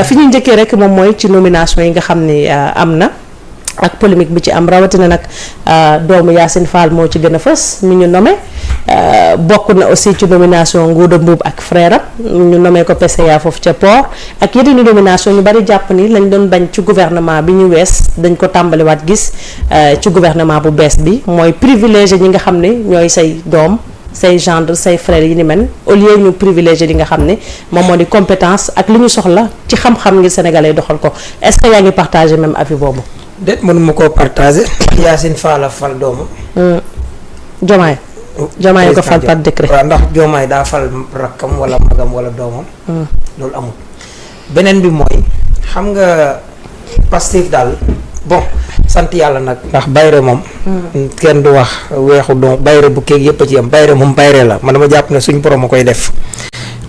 fi ñu njëkkee rek moom mooy ci nomination yi nga xam ni am na ak polémique bi ci am rawatina nag doomu Yacine Fall moo ci gën a fës mi ñu nommé bokk na aussi ci nomination Ngouda Mboup ak frère am ñu nommé ko PCA foofu ca port ak yeneen nomination ñu bari jàpp ni lañ doon bañ ci gouvernement bi ñu wees dañ ko tàmbaliwaat gis ci gouvernement bu bees bi mooy privilégié ñi nga xam ne ñooy say doom say gendre say frères yi ni mel au lieu ñu privilégié li nga xam ne moom moo di compétence ak li ñu soxla ci xam-xam ngir sénégalais doxal ko est-ce que yaa ngi partagé même avis boobu. déet mënuma koo partagé. Yacine Fall a fal doomu. Diomaye ko fal par décret. waaw ndax Diomaye daa fal rakkam wala magam wala doomam. loolu amul. beneen bi mooy xam nga Pastef daal bon sant yàlla nag ndax bayre moom. kenn du wax weexu doom bayre bu keeg yëpp a ci am bayre moom bayre la man dama jàpp ne suñ borom a koy def.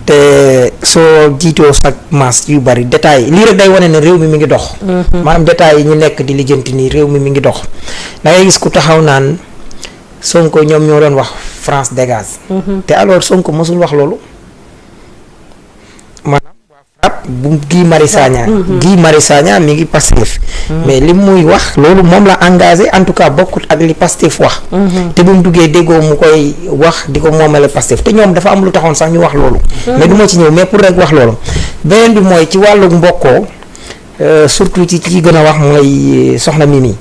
te soo jiitoo sa masse yu bari détails lii rek day wane ne réew mi ngi dox. maanaam détails yi ñu nekk di lijjanti nii réew mi ngi dox. da ngay gis ku taxaw naan Sonko ñoom ñoo doon wax France dégage. te alors Sonko mosul wax loolu. maanaam waa FRAPP bu Guy Marius Sagna. Guy Marius Sagna mi ngi Pastef. mais li muy wax loolu moom la engagé en tout cas bokkut ak li Pastef wax. te bu mu duggee déggoo mu koy wax di ko moomale Pastef te ñoom dafa am lu taxoon sax ñu wax loolu. mais du ma ci ñëw mais pour rek wax loolu. beneen bi mooy ci wàllu mbokkoo surtout ci gën a wax mooy soxna Mimi.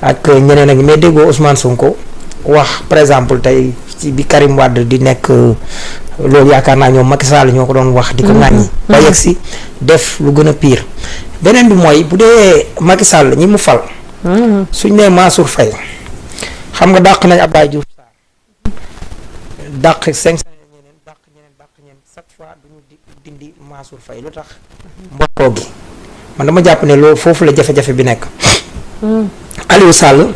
ak ñeneen ak mais déggoo Ousmane Sonko wax par exemple tey ci bi Karim Wade di nekk loolu yaakaar naa ñoom Macky Sall ñoo ko doon wax. di ko ŋàññi. ba yegg si def lu gën a pire. beneen bi mooy bu dee Macky Sall ñi mu fal. suñ nee Mansour Faye xam nga dàq nañ Abdoulaye Diouf Sarr dàq 500 ñeneen dàq ñeneen chaque fois duñu dindi Mansour Faye lu tax mbokkoo gi man dama jàpp ne loolu foofu la jafe-jafe bi nekk. Aliou Sall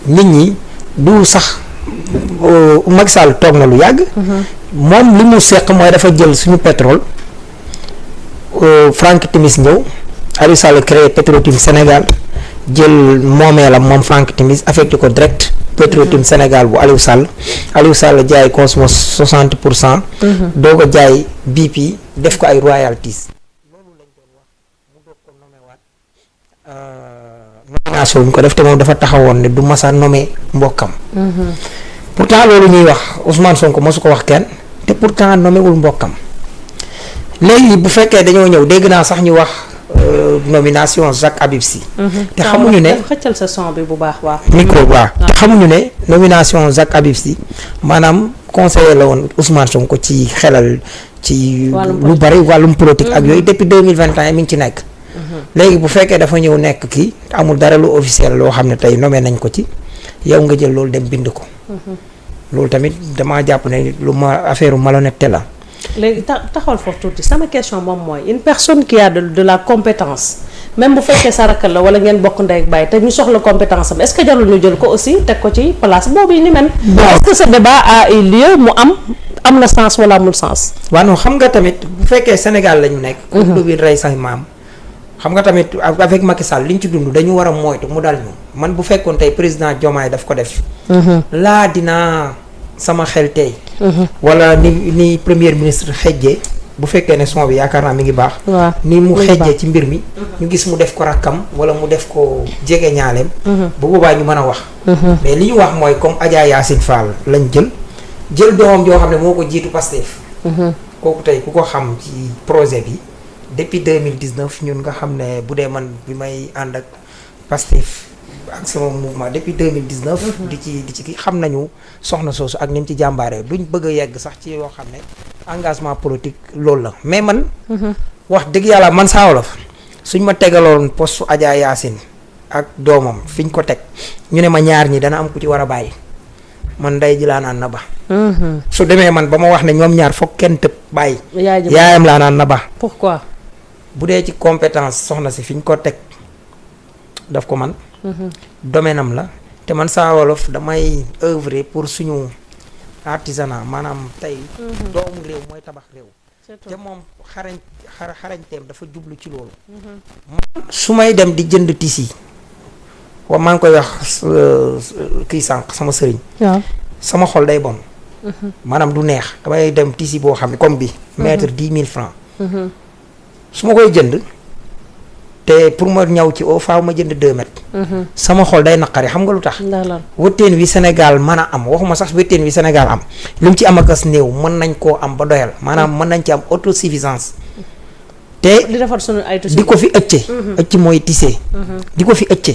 nit ñi du sax Macky Sall toog na lu yàgg. moom li mu seq mooy dafa jël suñu pétrole Franck Timis ñëw. Aliou Sall créé Petro-Tim Sénégal jël moomeelam moom Franck Timis affecté ko direct Petro-Tim Sénégal bu Aliou Sall jaay Cosmos 60%. doo ko jaay BP def ko ay royalties. loolu lañ doon wax mu doog ko nommé waat nomination ñu ko def te moom dafa taxawoon ne du masa nommé mbokkam. pourtant loolu ñuy wax Ousmane Sonko mosu ko wax kenn te pourtant nommé wul mbokkam léegi bu fekkee dañoo ñëw dégg naa sax ñu wax. nomination Jacques Habib Sy. te xamuñu ne xëccal sa son bi bu baax waaw. micro waaw te xamuñu ne nomination Jacques Habib Sy maanaam conseiller la woon Ousmane Sonko ci xelal ci lu bari wàllum politique ak yooyu depuis 2021 mi ngi ci nekk. léegi bu fekkee dafa ñëw nekk kii amul dara lu officiel loo xam ne tey nommé nañ ko ci yow nga jël loolu dem bind ko. loolu tamit damaa jàpp ne lu ma affaire malhonnêteté la. léegi taxawal foofu tuuti sama question moom mooy une personne qui a de la compétence même bu fekkee sa rakk la wala ngeen bokk ndey ak baay te ñu soxla compétence am est-ce que jarul ñu jël ko aussi teg ko ci place boobu yi ni mel. est-ce que ce débat a eu lieu mu am na sens wala amul sens. waaw non xam nga tamit bu fekkee Sénégal la ñu nekk. comme lu bi rey sax maam. xam nga tamit avec Macky Sall li ñu ci dund dañu war a moytu mu dal ñu man bu fekkoon tey président Diomaye daf ko def. laa dinaa. sama xel tey. wala ni premier ministre xejjee bu fekkee ne son bi yaakaar naa mi ngi baax. ni mu xejjee ci mbir mi. ñu gis mu def ko rakkam wala mu def ko jege ñaaleem. bu boobaa ñu mën a wax. mais li ñu wax mooy comme Adja Yacine Fall lañ jël doomam joo xam ne moo ko jiitu Pastef. kooku tey ku ko xam ci projet bi depuis 2019 ñun nga xam ne bu dee man bi may ànd ak Pastef. ak sama mouvement depuis 2019. di ci xam nañu soxna soosu ak ni mu ci jàmbaaree duñ bëgg a yegg sax ci yoo xam ne engagement politique loolu la mais man. wax dëgg yàlla man Saa Wolof suñ ma tegaloon poste Adja Yacine ak doomam fiñ ko teg ñu ne ma ñaar ñi dana am ku ci war a bàyyi man ndey ji laa naan na ba. su demee man ba ma wax ne ñoom ñaar foog kenn tëb bàyyi. yaayam laa naan na ba. pourquoi. bu dee ci compétence soxna si fiñ ko teg daf ko man domaine am la te man Saa Wolof damay œuvrer pour suñu artisanat maanaam tey doomu réew mooy tabax réew te moom xarañteem dafa jublu ci loolu su may dem di jënd tissu wa maa ngi koy wax kii sànq sama sëriñ sama xol day bon maanaam du neex damay dem tissu boo xam ne comme bi mètre 10 000 francs su ma koy jënd te pour ma ñaw ci o faaw ma jënd 2 mètres. sama xol day naqari xam nga lu tax. wëtteen wi Sénégal mën a am waxuma sax wëtteen wi Sénégal am li mu ci am akas néew mën nañ koo am ba doyal maanaam mën nañ ci am autosuffisance. te di defar sunu ay di ko fi ëcce. ëcc mooy tissé. di ko fi ëcce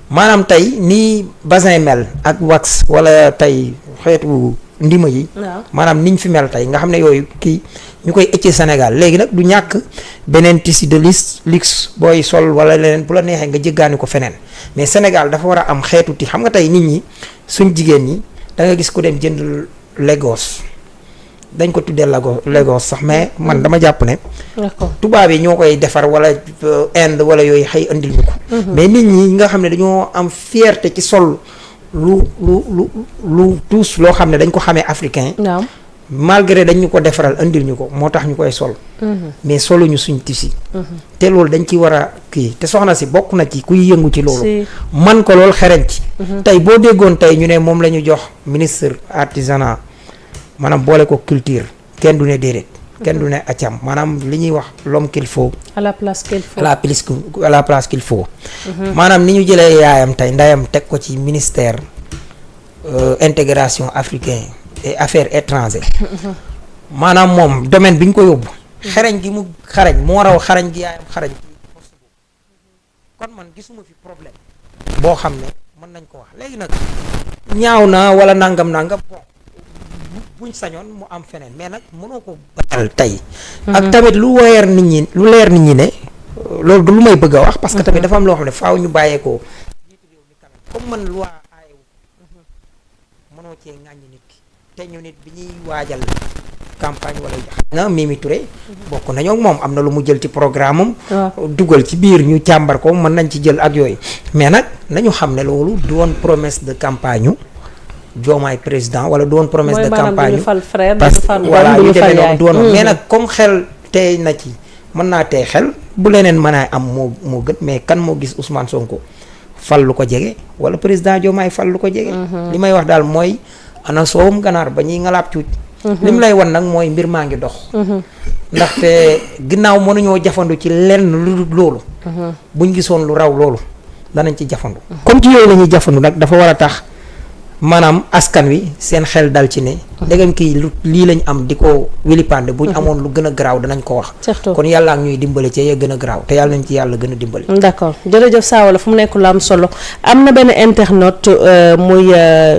maanaam tey nii bassin mel ak wax wala tey xeetu ndima yi. maanaam niñ fi mel tey nga xam ne yooyu kii ñu koy ëccee Sénégal léegi nag du ñàkk beneen tissu de luxe booy sol wala leneen bu la neexee nga jéggaani ko feneen mais Sénégal dafa war a am xeetu ti xam nga tey nit ñi suñ jigéen ñi da nga gis ku dem jënd Lagos dañ ko tuddee Lagos sax mais man dama jàpp ne. tubaab yi ñoo koy defar wala Inde wala yooyu xëy andil ñu ko. mais nit ñi nga xam ne dañoo am fierté ci sol lu tous loo xam ne dañ ko xamee africain. malgré dañ ñu ko defaral andil ñu ko moo tax ñu koy sol. mais soluñu suñ tissu. te loolu dañ ci war a kii te soxna si bokk na ci kuy yëngu ci loolu. man ko loolu xereñ ci. tey boo déggoon tey ñu ne moom la ñu jox ministre artisanat maanaam boole ko culture kenn du ne déedéet. kenn du ne accam maanaam li ñuy wax l'homme qu'il faut. à la place qu'il faut. à la place qu'il faut. maanaam ni ñu jëlee yaayam tey ndayam teg ko ci ministère intégration africain et affaires étrangères. maanaam moom domaine bi ñu ko yóbbu. xarañ gi mu xarañ moo raw xarañ gi yaayam xarañ. kon man gisuma fi problème. boo xam ne mën nañ ko wax léegi nag ñaaw na wala nangam bon. buñ sañoon mu am feneen mais nag mënoo ko baal tey. ak tamit lu leer nit ñi ne loolu du lu may bëgg a wax. parce que tamit dafa am loo xam ne faaw ñu bàyyeekoo. comme man loi aayewu mënoo cee ŋàññi nit ki te ñu nit bi ñuy waajal campagne wala na Mimi Touré. bokk nañoo ak moom am na lu mu jël ci programme am. dugal ci biir ñu càmbar ko mën nañ ci jël ak yooyu mais nag nañu xam ne loolu du woon promesse de campagne Diomaye président wala doon promesse de campagne parce que voilà yu demee noonu doon mais nag comme xel tey na ci mën naa tey xel bu leneen mën a am moo gën mais kan moo gis Ousmane Sonko fal lu ko jege wala président Diomaye fal lu ko jege. li may wax daal mooy ana soowum ganaar ba ñuy ngalaab cuuj. li mu lay wan nag mooy mbir maa ngi dox. ndaxte ginnaaw mënuñoo jafandu ci lenn lu dul loolu. buñ gisoon lu raw loolu danañ ci jafandu. comme ci yooyu la ñuy jafandu nag dafa war a tax. maanaam askan wi seen xel dal ci ne. ndegam kii lii lañ am di ko wilipande bu ñu amoon lu gën a garaaw danañ ko wax. kon yàlla ak ñuy dimbale ci ya gën a garaaw te yàlla nañ ci yàlla gën a dimbale. d'accord jërëjëf Saa Wolof fu mu nekk lu am solo am na benn internaute muy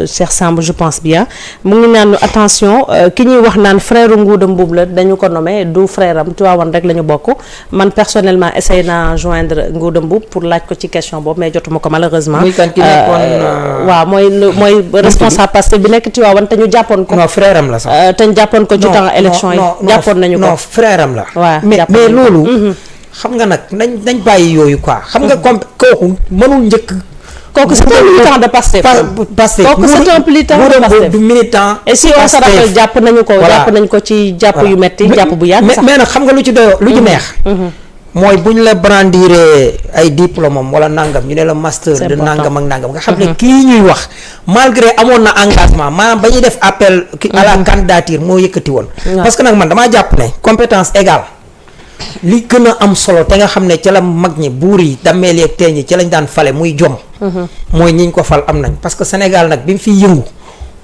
Cheikh Samb je pense bien mu ngi naan attention ki ñuy wax naan frère Ngouda Mboup la dañu ko nommé du frère am Tivaouane rek la ñu bokk man personnellement essayé naa joindre Ngouda Mboup pour laaj ko ci question boobu mais jotuma ko malheureusement. muy kan ki nekkoon waaw mooy responsable parce que bi nekk Tivaouane te ñu jàppoon ko. non frère am la sax. te ñu jàppoon ko ci temps élection yi. jàppoon nañu ko non frère am la. waaw mais loolu. xam nga nag nañ bàyyi yooyu quoi. xam nga comme kooku mënul njëkk. kooku c'est un militant de Pastef. kooku c'est un militant de Pastef du militant. et si on se rappelle jàpp nañu ko ci jàpp yu metti jàpp bu yàgg sax. mais nag xam nga lu ci doyoo lu ci neex. mooy bu ñu la brandiree ay diplôme am wala nangam ñu ne la master de nangam ak nangam nga xam ne kii ñuy wax malgré amoon na engagement maanaam ba ñuy def appel à la candidature moo yëkkati woon parce que nag man damaa jàpp ne compétence égale li gën a am solo te nga xam ne ca la mag ñi buur yi dammeel yeeg teeñ yi ca lañ daan fale muy jom mooy ñiñ ko fal am nañ parce que Sénégal nag bi mu fiy yëngu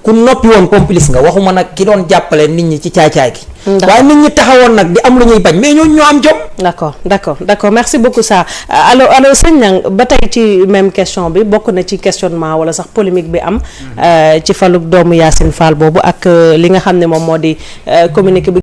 ku noppi woon complice nga waxuma nag ki doon jàppale nit ñi ci caay-caay gi waaye nit ñi taxawoon nag di am lu ñuy bañ mais ñooñu ñoo am jom. d'accord merci beaucoup ça alors sëñ Niang ba tey ci même question bi bokk na ci questionnement wala sax polémique bi am ci faluk doomu Yacine Fall boobu ak li nga xam ne moom moo di communiqué bi